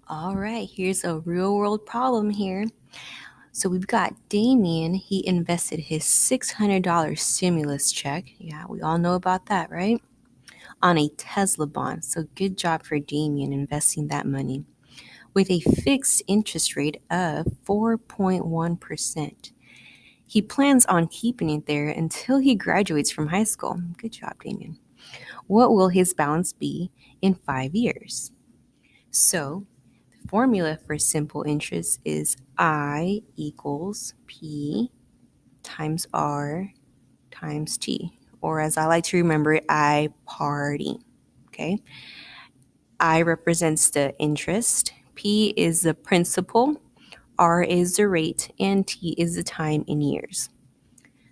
All right, here's a real world problem here. So we've got Damien. He invested his $600 stimulus check. Yeah, we all know about that, right? On a Tesla bond. So good job for Damien investing that money with a fixed interest rate of 4.1%. He plans on keeping it there until he graduates from high school. Good job, Damien. What will his balance be in 5 years? So the formula for simple interest is I equals P times R times T, or as I like to remember it, I party. Okay. I represents the interest, P is the principal, R is the rate, and T is the time in years.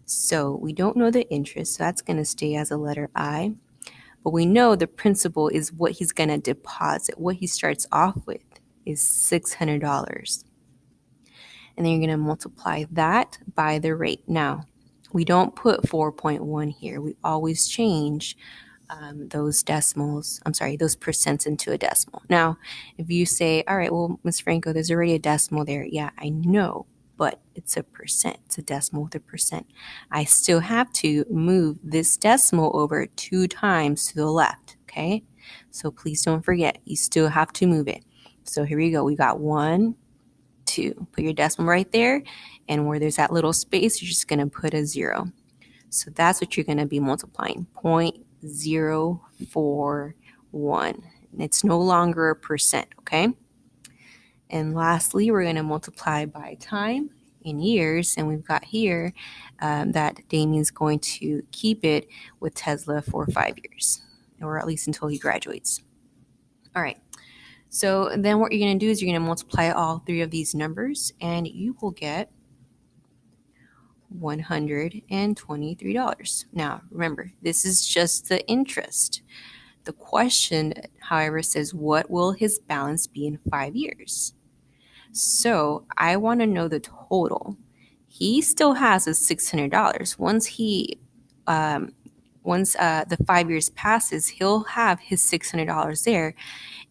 So we don't know the interest, so that's going to stay as a letter I. But we know the principal is what he's going to deposit. What he starts off with is $600. And then you're going to multiply that by the rate. Now, we don't put 4.1 here. We always change those percents into a decimal. Now, if you say, all right, well, Ms. Franco, there's already a decimal there. Yeah, I know, but it's a percent. It's a decimal with a percent. I still have to move this decimal over 2 times to the left, okay? So please don't forget, you still have to move it. So here we go. We got 1, 2. Put your decimal right there, and where there's that little space, you're just going to put a 0. So that's what you're going to be multiplying, 0.041. It's no longer a percent, okay? And lastly, we're going to multiply by time in years, and we've got here that Damien's going to keep it with Tesla for 5 years, or at least until he graduates. All right. So then what you're going to do is you're going to multiply all 3 of these numbers, and you will get $123. Now, remember, this is just the interest. The question, however, says, what will his balance be in 5 years? So I want to know the total. He still has his $600. Once the 5 years passes, he'll have his $600 there,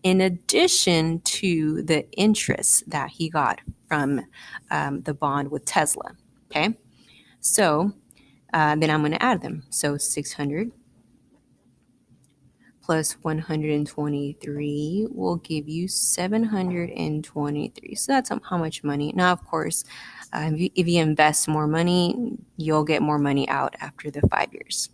in addition to the interest that he got from the bond with Tesla. Okay, so then I'm going to add them. So 600 plus 123 will give you 723. So that's how much money. Now, of course, if you invest more money, you'll get more money out after the 5 years.